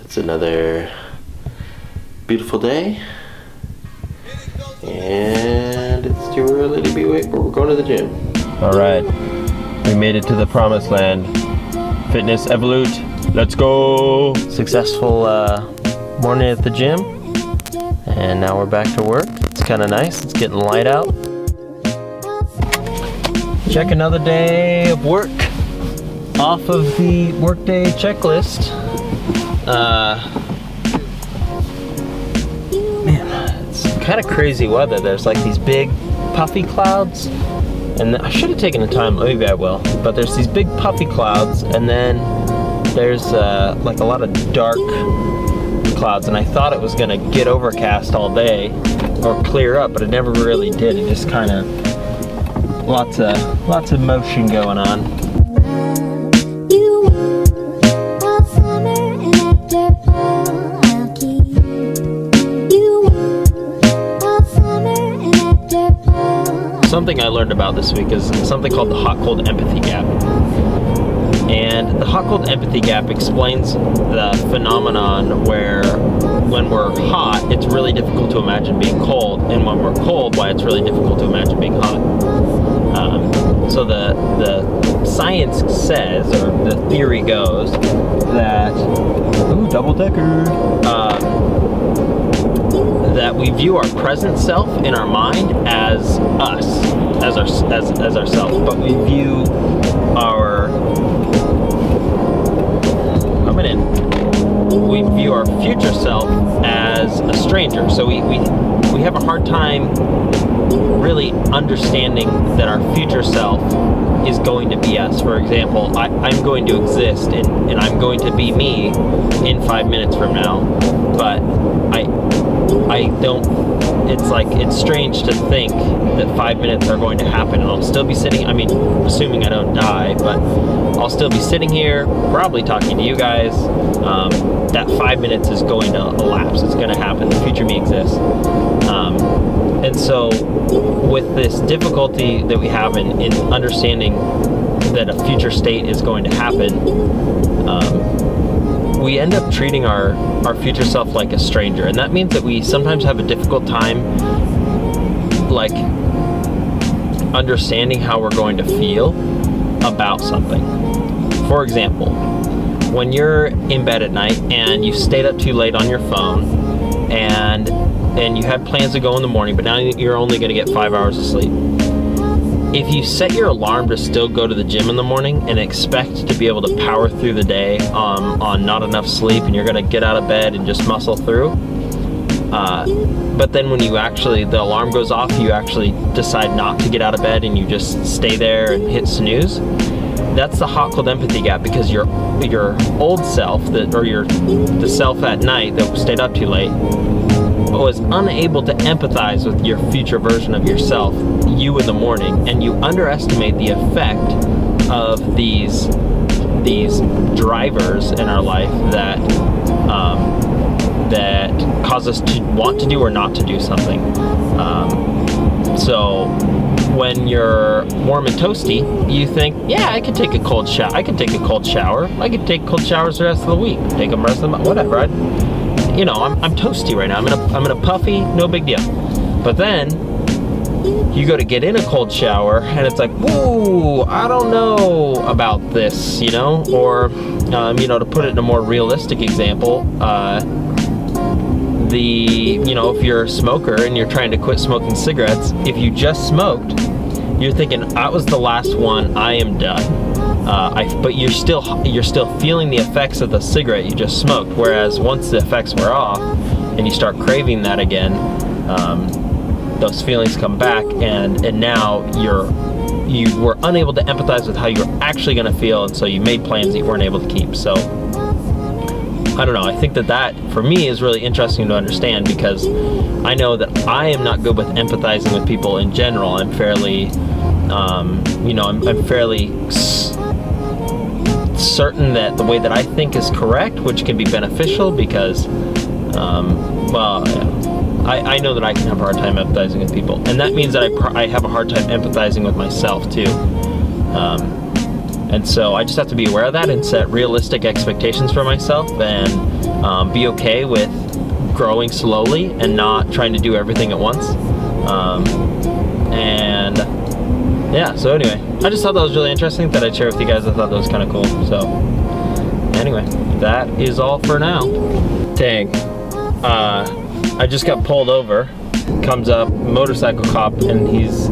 It's another beautiful day, and it's too early to be awake, but we're going to the gym. All right, we made it to the promised land. Fitness Evolute, let's go! Successful morning at the gym, and now we're back to work. It's kind of nice, it's getting light out. Check another day of work off of the workday checklist. Man, it's kind of crazy weather. There's like these big puffy clouds, and I should have taken the time, maybe I will, but there's these big puffy clouds, and then there's like a lot of dark clouds, and I thought it was gonna get overcast all day or clear up, but it never really did. It just kind of lots of motion going on. Something I learned about this week is something called the hot-cold empathy gap. And the hot-cold empathy gap explains the phenomenon where when we're hot, it's really difficult to imagine being cold, and when we're cold, why it's really difficult to imagine being hot. So the science says, or the theory goes, that double-decker, that we view our present self in our mind as us, as ourself, but we view our future self as a stranger. So we have a hard time really understanding that our future self is going to be us. For example, I'm going to exist and I'm going to be me in 5 minutes from now, but I don't, it's like, it's strange to think that 5 minutes are going to happen and I'll still be sitting, I mean, assuming I don't die, but I'll still be sitting here, probably talking to you guys. That 5 minutes is going to elapse, it's going to happen, the future me exists. And so with this difficulty that we have in understanding that a future state is going to happen, we end up treating our future self like a stranger, and that means that we sometimes have a difficult time like understanding how we're going to feel about something. For example, when you're in bed at night and you stayed up too late on your phone and you had plans to go in the morning, but now you're only going to get 5 hours of sleep. If you set your alarm to still go to the gym in the morning and expect to be able to power through the day on not enough sleep, and you're going to get out of bed and just muscle through, but then when the alarm goes off, you actually decide not to get out of bed and you just stay there and hit snooze, that's the hot-cold empathy gap, because your old self, the self at night that stayed up too late, was unable to empathize with your future version of yourself, you in the morning, and you underestimate the effect of these drivers in our life that cause us to want to do or not to do something. So when you're warm and toasty, you think, yeah, I could take a cold shower. I could take cold showers the rest of the week. Take them the rest of the month, whatever. I'm toasty right now. I'm in a puffy, no big deal. But then you go to get in a cold shower and it's like, whoa, I don't know about this, or to put it in a more realistic example, if you're a smoker and you're trying to quit smoking cigarettes, if you just smoked, you're thinking, that was the last one, I am done. But you're still feeling the effects of the cigarette you just smoked. Whereas once the effects wear off and you start craving that again, those feelings come back, and now you were unable to empathize with how you were actually going to feel, and so you made plans that you weren't able to keep. So I don't know. I think that for me is really interesting to understand, because I know that I am not good with empathizing with people in general. I'm fairly, I'm fairly certain that the way that I think is correct, which can be beneficial, because, I know that I can have a hard time empathizing with people, and that means that I have a hard time empathizing with myself too. And so I just have to be aware of that and set realistic expectations for myself, and be okay with growing slowly and not trying to do everything at once. And yeah, so anyway, I just thought that was really interesting that I'd share with you guys. I thought that was kind of cool. So anyway, that is all for now. Dang, I just got pulled over. Comes up, motorcycle cop, and he's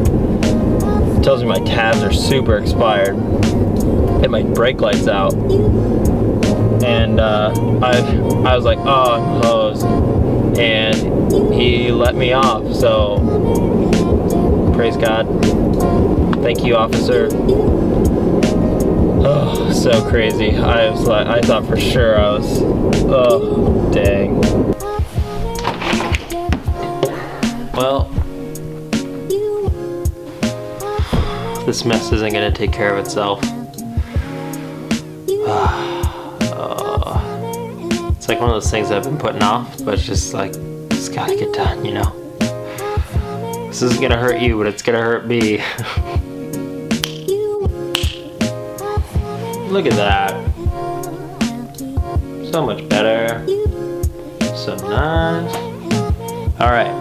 tells me my tabs are super expired and my brake light's out. And I was like, oh, I'm hosed. And he let me off, so praise God. Thank you, officer. Oh, so crazy. I was like, I thought for sure I was, oh, dang. Well, this mess isn't gonna take care of itself. It's like one of those things I've been putting off, but it's just like, it's gotta get done, you know? This isn't gonna hurt you, but it's gonna hurt me. Look at that. So much better. So nice. Alright,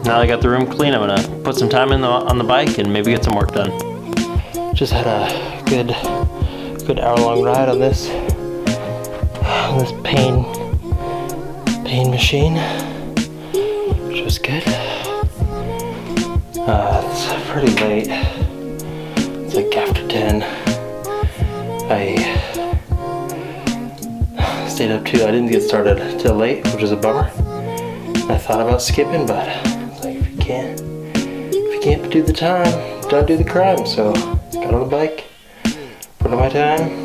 now that I got the room clean, I'm gonna put some time on the bike and maybe get some work done. Just had a good hour-long ride on this pain machine, which was good. It's pretty late. It's like after 10. I stayed up too. I didn't get started till late, which is a bummer. I thought about skipping, but it's like, if you can't do the time, don't do the crime. So got on the bike, put in my time,